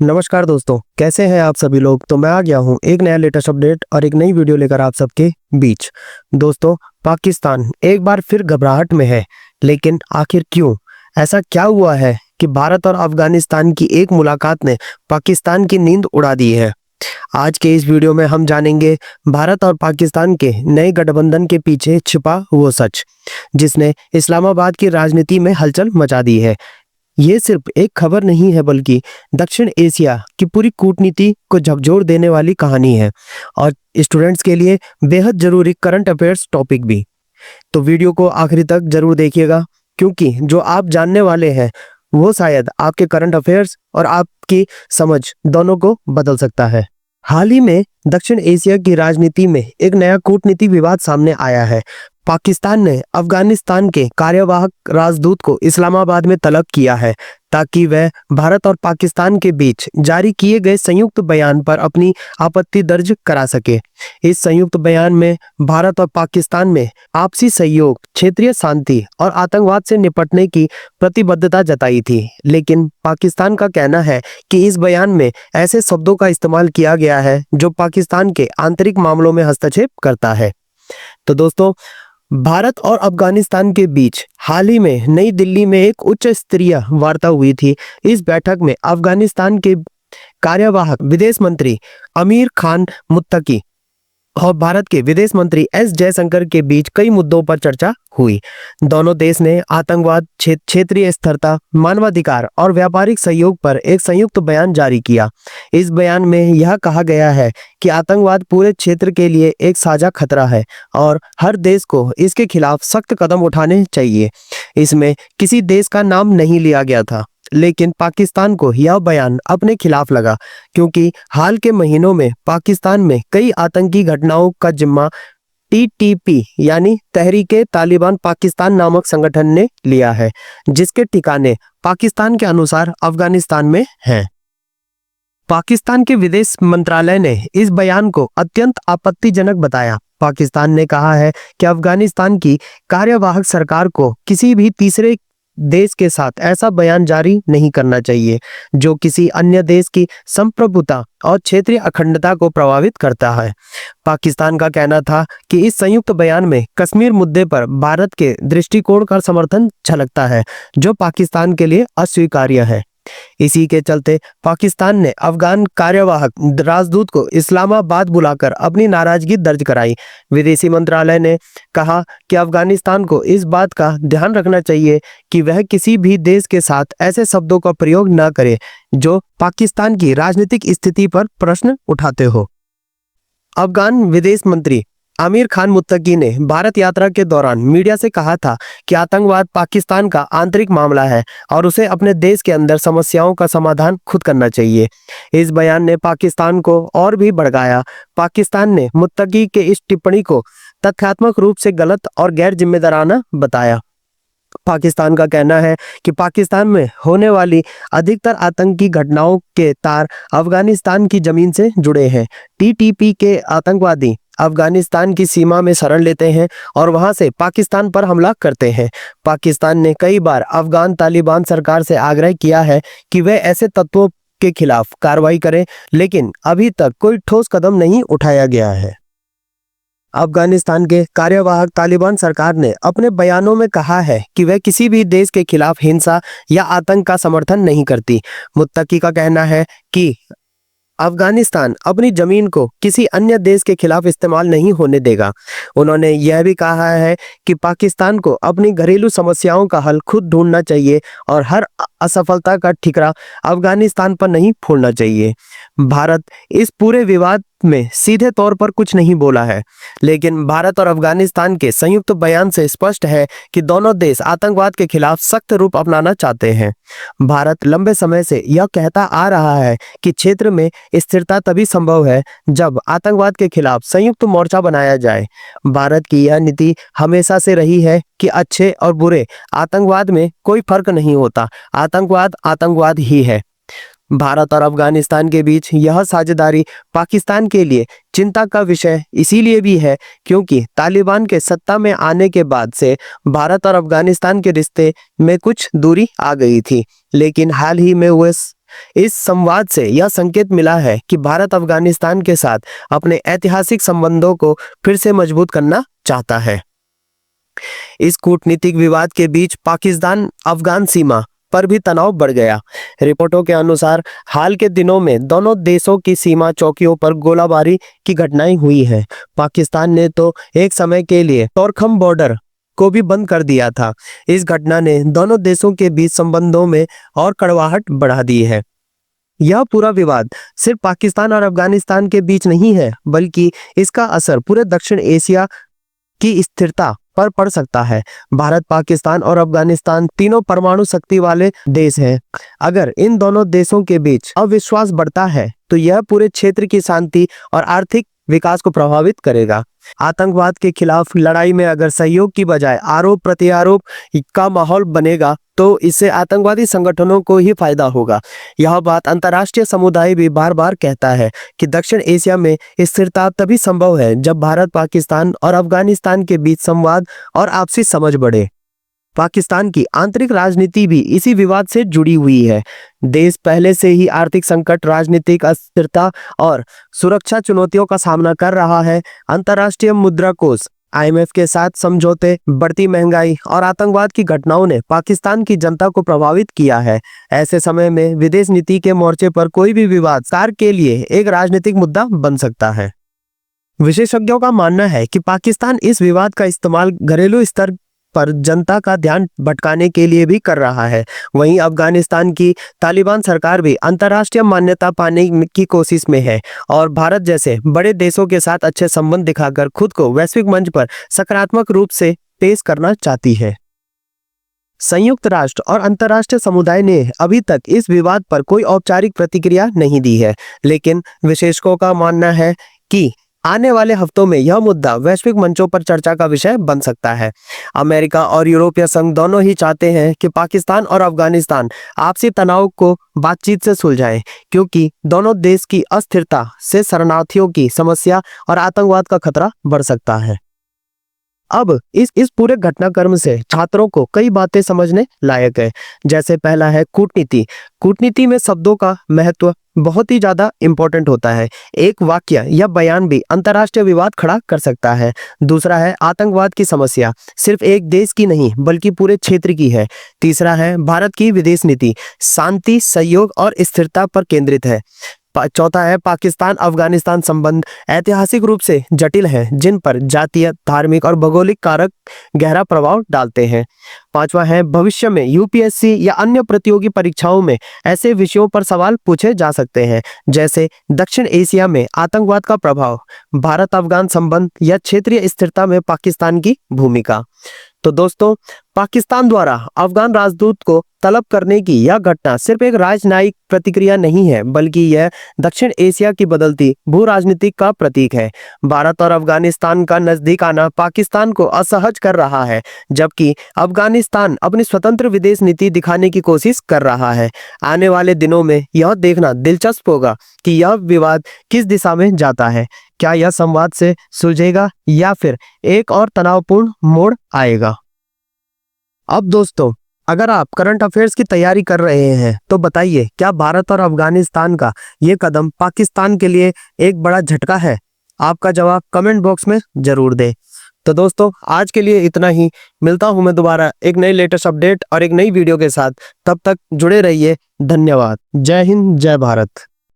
नमस्कार दोस्तों, कैसे हैं आप सभी लोग। तो मैं आ गया हूं एक नया लेटेस्ट अपडेट और एक नई वीडियो लेकर आप सबके बीच। दोस्तों, पाकिस्तान एक बार फिर घबराहट में है, लेकिन आखिर क्यों? ऐसा क्या हुआ है कि भारत और अफगानिस्तान की एक मुलाकात ने पाकिस्तान की नींद उड़ा दी है। आज के इस वीडियो में हम जानेंगे भारत और पाकिस्तान के नए गठबंधन के पीछे छिपा वो सच, जिसने इस्लामाबाद की राजनीति में हलचल मचा दी है। ये सिर्फ एक खबर नहीं है, बल्कि दक्षिण एशिया की पूरी कूटनीति को झकझोर देने वाली कहानी है और स्टूडेंट्स के लिए बेहद जरूरी करंट अफेयर्स टॉपिक भी। तो वीडियो को आखिरी तक जरूर देखिएगा, क्योंकि जो आप जानने वाले हैं वो शायद आपके करंट अफेयर्स और आपकी समझ दोनों को बदल सकता है। हाल ही में दक्षिण एशिया की राजनीति में एक नया कूटनीति विवाद सामने आया है। पाकिस्तान ने अफगानिस्तान के कार्यवाहक राजदूत को इस्लामाबाद में तलब किया है, ताकि वह भारत और पाकिस्तान के बीच जारी किए गए संयुक्त बयान पर अपनी आपत्ति दर्ज करा सके। इस संयुक्त बयान में भारत और पाकिस्तान में आपसी सहयोग, क्षेत्रीय शांति और आतंकवाद से निपटने की प्रतिबद्धता जताई थी, लेकिन पाकिस्तान का कहना है कि इस बयान में ऐसे शब्दों का इस्तेमाल किया गया है जो पाकिस्तान के आंतरिक मामलों में हस्तक्षेप करता है। तो दोस्तों, भारत और अफगानिस्तान के बीच हाल ही में नई दिल्ली में एक उच्च स्तरीय वार्ता हुई थी। इस बैठक में अफगानिस्तान के कार्यवाहक विदेश मंत्री आमिर खान मुत्तकी और भारत के विदेश मंत्री एस जयशंकर के बीच कई मुद्दों पर चर्चा हुई। दोनों देश ने आतंकवाद, क्षेत्रीय स्थिरता, मानवाधिकार और व्यापारिक सहयोग पर एक संयुक्त बयान जारी किया। इस बयान में यह कहा गया है कि आतंकवाद पूरे क्षेत्र के लिए एक साझा खतरा है और हर देश को इसके खिलाफ सख्त कदम उठाने चाहिए। इसमें किसी देश का नाम नहीं लिया गया था, लेकिन पाकिस्तान को यह बयान अपने खिलाफ लगा, क्योंकि हाल के महीनों में पाकिस्तान में कई आतंकी घटनाओं का जिम्मा टीटीपी यानी तहरीके तालिबान पाकिस्तान नामक संगठन ने लिया है, जिसके ठिकाने पाकिस्तान के अनुसार अफगानिस्तान में हैं। पाकिस्तान के विदेश मंत्रालय ने इस बयान को अत्यंत आपत्तिजनक बताया। पाकिस्तान ने कहा है कि अफगानिस्तान की कार्यवाहक सरकार को किसी भी तीसरे देश के साथ ऐसा बयान जारी नहीं करना चाहिए जो किसी अन्य देश की संप्रभुता और क्षेत्रीय अखंडता को प्रभावित करता है। पाकिस्तान का कहना था कि इस संयुक्त बयान में कश्मीर मुद्दे पर भारत के दृष्टिकोण का समर्थन झलकता है, जो पाकिस्तान के लिए अस्वीकार्य है। इसी के चलते पाकिस्तान ने अफगान कार्यवाहक राजदूत को इस्लामाबाद बुलाकर अपनी नाराजगी दर्ज कराई। विदेशी मंत्रालय ने कहा कि अफगानिस्तान को इस बात का ध्यान रखना चाहिए कि वह किसी भी देश के साथ ऐसे शब्दों का प्रयोग न करे जो पाकिस्तान की राजनीतिक स्थिति पर प्रश्न उठाते हो। अफगान विदेश मंत्री आमिर खान मुत्तकी ने भारत यात्रा के दौरान मीडिया से कहा था कि आतंकवाद पाकिस्तान का आंतरिक मामला है और उसे अपने देश के अंदर समस्याओं का समाधान खुद करना चाहिए। इस बयान ने पाकिस्तान को और भी भड़काया। पाकिस्तान ने मुत्तकी के इस टिप्पणी को तथ्यात्मक रूप से गलत और गैर जिम्मेदाराना बताया। पाकिस्तान का कहना है कि पाकिस्तान में होने वाली अधिकतर आतंकी घटनाओं के तार अफगानिस्तान की जमीन से जुड़े हैं। टीटीपी के आतंकवादी अफगानिस्तान की सीमा में शरण लेते हैं और वहां से पाकिस्तान पर हमला करते हैं। पाकिस्तान ने कई बार अफगान तालिबान सरकार से आग्रह किया है कि वे ऐसे तत्वों के खिलाफ कार्रवाई करें, लेकिन अभी तक कोई ठोस कदम नहीं उठाया गया है। अफगानिस्तान के कार्यवाहक तालिबान सरकार ने अपने बयानों में कहा है कि वह किसी भी देश के खिलाफ हिंसा या आतंक का समर्थन नहीं करती। मुत्तकी का कहना है कि अफगानिस्तान अपनी जमीन को किसी अन्य देश के खिलाफ इस्तेमाल नहीं होने देगा। उन्होंने यह भी कहा है कि पाकिस्तान को अपनी घरेलू समस्याओं का हल खुद ढूंढना चाहिए और हर असफलता का ठिकरा अफगानिस्तान पर नहीं फोड़ना चाहिए। भारत इस पूरे विवाद में सीधे तौर पर कुछ नहीं बोला है, लेकिन भारत और अफगानिस्तान के संयुक्त बयान से स्पष्ट है कि दोनों देश आतंकवाद के खिलाफ सख्त रूप अपनाना चाहते हैं। भारत लंबे समय से यह कहता आ रहा है कि क्षेत्र में स्थिरता तभी संभव है जब आतंकवाद के खिलाफ संयुक्त मोर्चा बनाया जाए। भारत की यह नीति हमेशा से रही है कि अच्छे और बुरे आतंकवाद में कोई फर्क नहीं होता, आतंकवाद आतंकवाद ही है। भारत और अफगानिस्तान के बीच यह साझेदारी पाकिस्तान के लिए चिंता का विषय इसीलिए भी है क्योंकि तालिबान के सत्ता में आने के बाद से भारत और अफगानिस्तान के रिश्ते में कुछ दूरी आ गई थी, लेकिन हाल ही में हुए इस संवाद से यह संकेत मिला है कि भारत अफगानिस्तान के साथ अपने ऐतिहासिक संबंधों को फिर से मजबूत करना चाहता है। इस कूटनीतिक विवाद के बीच पाकिस्तान अफगान सीमा पर भी तनाव बढ़ गया। रिपोर्टों के अनुसार हाल के दिनों में दोनों देशों की सीमा चौकियों पर गोलाबारी की घटनाएं हुई हैं। पाकिस्तान ने तो एक समय के लिए तोरखम बॉर्डर को भी बंद कर दिया था। इस घटना ने दोनों देशों के बीच संबंधों में और कड़वाहट बढ़ा दी है। यह पूरा विवाद सिर्फ पाकिस्तान और अफगानिस्तान के बीच नहीं है, बल्कि इसका असर पूरे दक्षिण एशिया की स्थिरता पर पड़ सकता है। भारत, पाकिस्तान और अफगानिस्तान तीनों परमाणु शक्ति वाले देश हैं। अगर इन दोनों देशों के बीच अविश्वास बढ़ता है तो यह पूरे क्षेत्र की शांति और आर्थिक विकास को प्रभावित करेगा। आतंकवाद के खिलाफ लड़ाई में अगर सहयोग की बजाय आरोप प्रत्यारोप का माहौल बनेगा तो इससे आतंकवादी संगठनों को ही फायदा होगा। यह बात अंतर्राष्ट्रीय समुदाय भी बार बार कहता है कि दक्षिण एशिया में स्थिरता तभी संभव है जब भारत, पाकिस्तान और अफगानिस्तान के बीच संवाद और आपसी समझ बढ़े। पाकिस्तान की आंतरिक राजनीति भी इसी विवाद से जुड़ी हुई है। देश पहले से ही आर्थिक संकट, राजनीतिक अस्थिरता और सुरक्षा चुनौतियों का सामना कर रहा है। अंतर्राष्ट्रीय मुद्रा कोष IMF के साथ समझौते, बढ़ती महंगाई और आतंकवाद की घटनाओं ने पाकिस्तान की जनता को प्रभावित किया है। ऐसे समय में विदेश नीति के मोर्चे पर कोई भी विवाद सरकार के लिए एक राजनीतिक मुद्दा बन सकता है। विशेषज्ञों का मानना है कि पाकिस्तान इस विवाद का इस्तेमाल घरेलू स्तर पर जनता का ध्यान भटकाने के लिए भी कर रहा है। वहीं अफगानिस्तान की तालिबान सरकार भी अंतर्राष्ट्रीय मान्यता पाने की कोशिश में है और भारत जैसे बड़े देशों के साथ अच्छे संबंध दिखाकर खुद को वैश्विक मंच पर सकारात्मक रूप से पेश करना चाहती है। संयुक्त राष्ट्र और अंतर्राष्ट्रीय समुदाय ने अभी तक इस विवाद पर कोई औपचारिक प्रतिक्रिया नहीं दी है, लेकिन विशेषज्ञों का मानना है कि आने वाले हफ्तों में यह मुद्दा वैश्विक मंचों पर चर्चा का विषय बन सकता है। अमेरिका और यूरोपीय संघ दोनों ही चाहते हैं कि पाकिस्तान और अफगानिस्तान आपसी तनाव को बातचीत से सुलझाएं, क्योंकि दोनों देश की अस्थिरता से शरणार्थियों की समस्या और आतंकवाद का खतरा बढ़ सकता है। अब इस पूरे घटनाक्रम से छात्रों को कई बातें समझने लायक है। जैसे पहला है कूटनीति। कूटनीति में शब्दों का महत्व बहुत ही ज्यादा इंपॉर्टेंट होता है। एक वाक्य या बयान भी अंतर्राष्ट्रीय विवाद खड़ा कर सकता है। दूसरा है आतंकवाद की समस्या, सिर्फ एक देश की नहीं बल्कि पूरे क्षेत्र की है। तीसरा है भारत की विदेश नीति, शांति, सहयोग और स्थिरता पर केंद्रित है। चौथा है पाकिस्तान अफगानिस्तान संबंध ऐतिहासिक रूप से जटिल हैं, जिन पर जातीय, धार्मिक और भौगोलिक कारक गहरा प्रभाव डालते हैं। पांचवा है भविष्य में UPSC या अन्य प्रतियोगी परीक्षाओं में ऐसे विषयों पर सवाल पूछे जा सकते हैं, जैसे दक्षिण एशिया में आतंकवाद का प्रभाव, भारत अफगान संबंध या क्षेत्रीय स्थिरता में पाकिस्तान की भूमिका। तो दोस्तों, पाकिस्तान द्वारा अफगान राजदूत को तलब करने की यह घटना सिर्फ एक राजनयिक प्रतिक्रिया नहीं है, बल्कि यह दक्षिण एशिया की बदलती भू राजनीतिक का प्रतीक है। भारत और अफगानिस्तान का नजदीक आना पाकिस्तान को असहज कर रहा है, जबकि अफगानिस्तान अपनी स्वतंत्र विदेश नीति दिखाने की कोशिश कर रहा है। आने वाले दिनों में यह देखना दिलचस्प होगा कि यह विवाद किस दिशा में जाता है। क्या यह संवाद से सुलझेगा या फिर एक और तनावपूर्ण मोड़ आएगा? अब दोस्तों, अगर आप करंट अफेयर्स की तैयारी कर रहे हैं तो बताइए, क्या भारत और अफगानिस्तान का ये कदम पाकिस्तान के लिए एक बड़ा झटका है? आपका जवाब कमेंट बॉक्स में जरूर दें। तो दोस्तों, आज के लिए इतना ही। मिलता हूं मैं दोबारा एक नई लेटेस्ट अपडेट और एक नई वीडियो के साथ। तब तक जुड़े रहिए। धन्यवाद। जय हिंद, जय भारत।